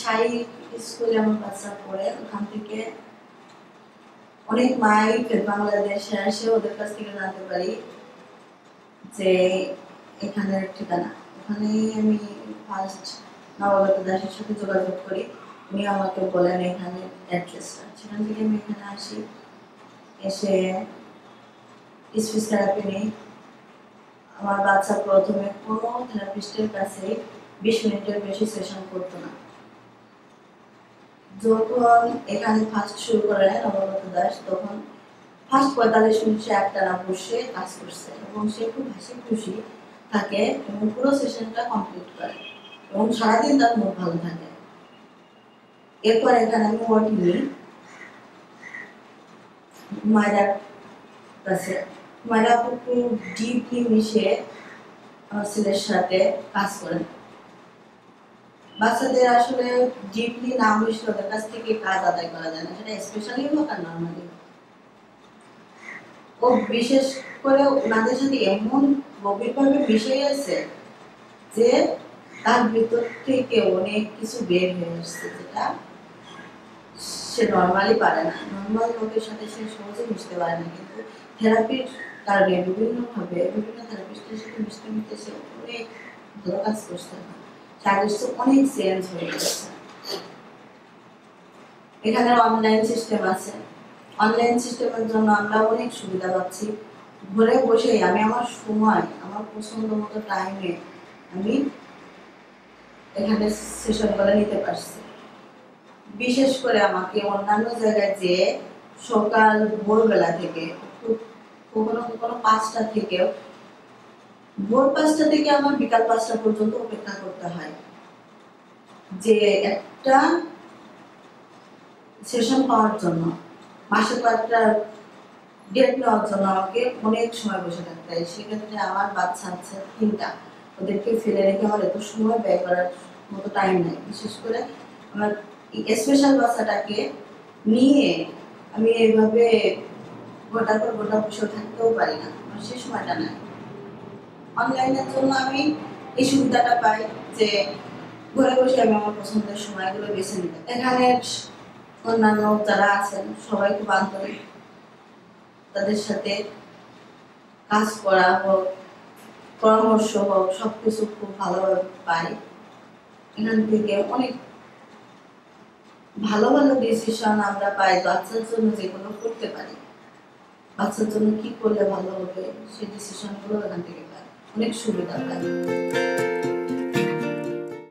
সাই স্কুলে আমার বাচ্চা পড়ে, ওখান থেকে অনেক মাই বাংলাদেশে আসে, ওদের কাছ থেকে জানতে পারি যে এখানের ঠিকানা। ওখানেই আমি ফার্স্ট নবাগত দাসের সাথে যোগাযোগ করি, উনি আমাকে বলেন এখানে অ্যাড্রেসটা। সেখান থেকে আমি এখানে আসি, এসে স্পিচ থেরাপি নিই। আমার বাচ্চা প্রথমে কোনো থেরাপিস্টের কাছে 20 মিনিটের বেশি সেশন করতো না। যখন এখানে ফার্স্ট শুরু করে নবাগত দাস, তখন ফার্স্ট 45 মিনিট সে একটানা বসে কাজ করছে এবং সে খুব হাসি খুশি থাকে এবং পুরো সেশনটা কমপ্লিট করে এবং সারাদিন তার মুড ভালো থাকে। এরপর এখানে আমি ওয়ার্ড নিই মায়েরার কাছে। মায়েরা খুব ডিপলি মিশে আমার ছেলের সাথে কাজ করেন। বাচ্চাদের আসলে ডিপলি না মিশলে ওদের কাছ থেকে কাজ আদায় করা যায় না, সেটা স্পেশালি হোক আর নর্মালি। ও বিশেষ করে ওনাদের সাথে এমন গভীরভাবে মিশে গেছে যে তার ভিতর থেকে অনেক কিছু বের হয়ে আসছে, যেটা সে নর্মালি পারে না। নর্মাল লোকের সাথে সে সহজে মিশতে পারে না, কিন্তু থেরাপির কারণে বিভিন্নভাবে বিভিন্ন থেরাপিস্টের সাথে মিশতে মিশতে সে অনেক ভালো কাজ করছে, অনেক চেঞ্জ হয়ে গেছে। এখানে অনলাইন সিস্টেম আছে। অনলাইন সিস্টেমের জন্য আমরা অনেক সুবিধা পাচ্ছি। ঘরে বসেই আমি আমার সময়, আমার পছন্দ মতো টাইমে আমি এখানে সেশনগুলো নিতে পারছি। বিশেষ করে আমাকে অন্যান্য জায়গায় যে সকাল ভোরবেলা থেকে কখনো কখনো 5টা থেকেও, ভোর 5টা থেকে আমার বিকাল 5টা পর্যন্ত অপেক্ষা করতে হয় যে একটা সেশন পাওয়ার জন্য। মাসে কয়েকটা ডেট নেওয়ার জন্য আমাকে অনেক সময় বসে থাকতে হয়। সেক্ষেত্রে আমার বাচ্চা আছে 3টা, ওদেরকে ফেলে রেখে আমার এত সময় ব্যয় করার মতো টাইম নেই। বিশেষ করে আমার স্পেশাল বাচ্চাটাকে নিয়ে আমি এইভাবে গোটার পর গোটা বসে থাকতেও পারি না, আমার সে সময়টা নেই। অনলাইনের জন্য আমি এই সুবিধাটা পাই যে ঘরে বসে আমি আমার পছন্দের সময়গুলো বেছে নিতে। এখানে অন্যান্য যারা আছেন সবাই খুব আন্তরিক, তাদের সাথে কাজ করা হোক, পরামর্শ হোক, সবকিছু খুব ভালোভাবে পাই। এখান থেকে অনেক ভালো ভালো ডিসিশন আমরা পাই, বাচ্চার জন্য যেগুলো করতে পারি, বাচ্চার জন্য কি করলে ভালো হবে সেই ডিসিশনগুলো এখান থেকে পাই, অনেক সুবিধা পাই।